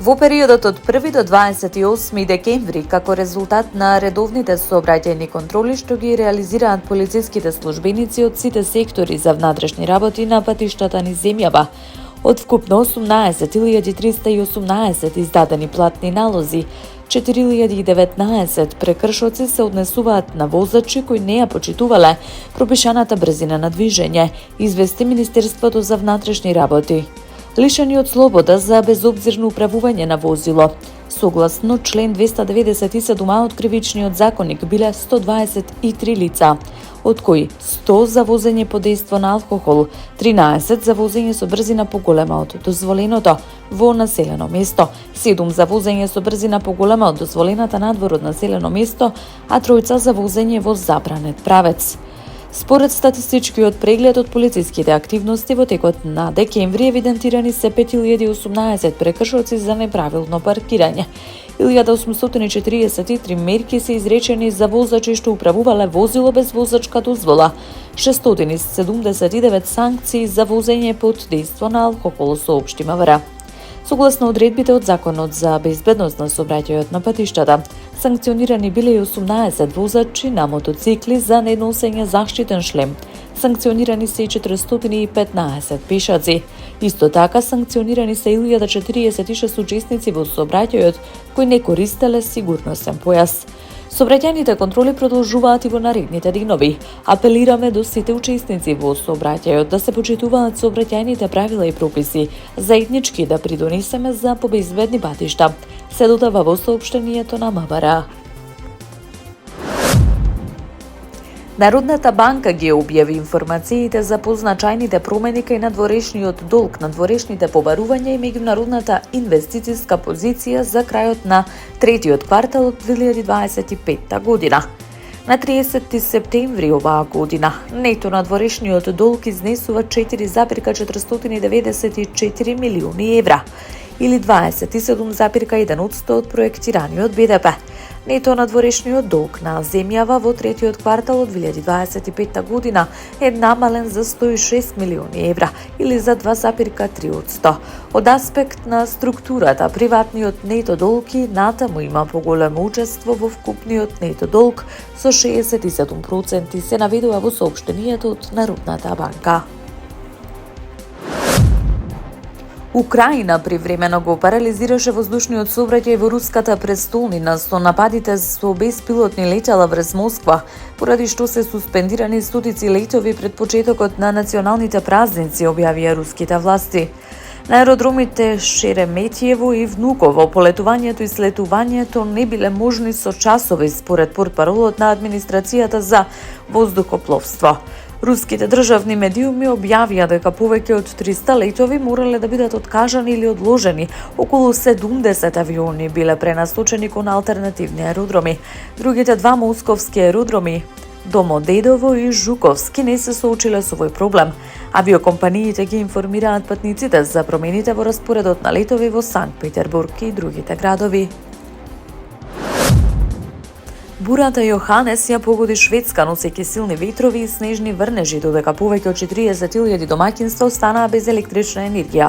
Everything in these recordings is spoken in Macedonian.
Во периодот од 1 до 28 декември, како резултат на редовните сообраќајни контроли што ги реализираат полициските службеници од сите сектори за внатрешни работи на патиштата низ земјава, од вкупно 18.318 издадени платни налози, 4.019 прекршоци се однесуваат на возачи кои не ја почитувале пропишаната брзина на движење, извести Министерството за внатрешни работи. Лишени од слобода за безобзирно управување на возило. Согласно член 297а од Кривичниот законник биле 123 лица, од кои 100 за возење под дејство на алкохол, 13 за возење со брзина поголема од дозволеното во населено место, 7 за возење со брзина поголема од дозволената надвор од населено место, а 3 за возење во забранет правец. Според статистичкиот преглед од полициските активности во текот на декември евидентирани се 5018 прекршоци за неправилно паркирање. 1843 мерки се изречени за возачи што управувале возило без возачка дозвола, 679 санкции за возење под дејство на алкохол, соопшти МВР. Согласно одредбите од Законот за безбедност на сообраќајот на патиштата, санкционирани биле и 18 возачи на мотоцикли за неносење заштитен шлем. Санкционирани се и 415 пешаци. Исто така санкционирани се 1046 учесници во сообраќајот кои не користеле сигурносен појас. Сообраќајните контроли продолжуваат и во наредните денови. Апелираме до сите учесници во сообраќајот да се почитуваат сообраќајните правила и прописи, заеднички да придонесеме за побезбедни патишта, се додава во соопштението на МВР. Народната банка ги објави информациите за позначајните промени кај надворешниот долг, надворешните побарувања и меѓународната инвестициска позиција за крајот на третиот квартал од 2025 година. На 30 септември оваа година, нето надворешниот долг изнесува 4,494 милиони евра, или 27,1% од проектираниот БДП. Нето надворешниот долг на земјава во третиот квартал од 2025 година е намален за 106 милиони евра, или за 2,3%. Од аспект на структурата, приватниот нето долг и натаму има поголемо учество во вкупниот нето долг со 67%, се наведува во соопштението од Народната банка. Украина привремено го парализираше воздушниот сообраќај во руската престолнина со нападите со беспилотни летала врз Москва, поради што се суспендирани стотици летови пред почетокот на националните празници, објавија руските власти. На аеродромите Шереметиево и Внуково полетувањето и слетувањето не биле можни со часови, според портпаролот на администрацијата за воздухопловство. Руските државни медиуми објавија дека повеќе од 300 летови морале да бидат откажани или одложени. Околу 70 авиони биле пренасочени кон алтернативни аеродроми. Другите два московски аеродроми, Домодедово и Жуковски, не се соочиле со овој проблем. Авиокомпаниите ги информираат патниците за промените во распоредот на летови во Санкт Петербург и другите градови. Бурата Јоханес ја погоди Шведска, носејќи силни ветрови и снежни врнежи, додека повеќе од 40.000 домаќинства останаа без електрична енергија.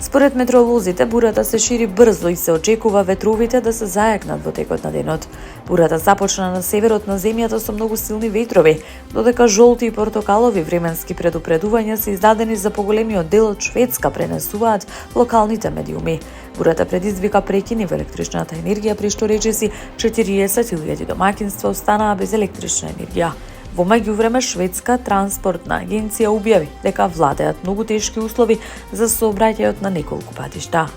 Според метеоролозите, бурата се шири брзо и се очекува ветровите да се зајакнат во текот на денот. Бурата започна на северот на земјата со многу силни ветрови, додека жолти и портокалови временски предупредувања се издадени за поголемиот дел од Шведска, пренесуваат локалните медиуми. Бурата предизвика прекини во електричната енергија, при што речиси 40.000 домаќинства останаа без електрична енергија. Во меѓувреме, Шведска транспортна агенција објави дека владеат многу тешки услови за сообраќајот на неколку патишта.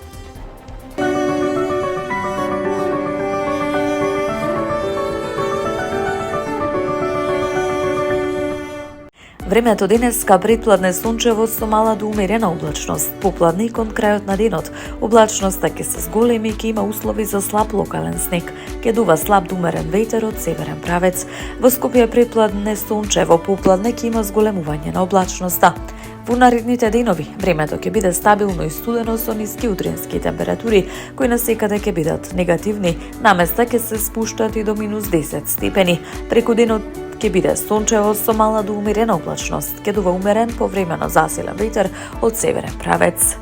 Времето денеска предпладне сончево со мала до умерена облачност. Попладне и кон крајот на денот. Облачноста ќе се зголеми и ќе има услови за слаб локален снег. Ќе дува слаб до умерен ветер од северен правец. Во Скопје предпладне сончево, попладне ќе има зголемување на облачноста. Во наредните денови времето ќе биде стабилно и студено со ниски утрински температури, кои насекаде ќе бидат негативни, наместа ќе се спуштат и до -10 степени. Преку денот ќе биде сончево со мала до умерена облачност, ќе дува умерен повремено засилен ветер од северен правец.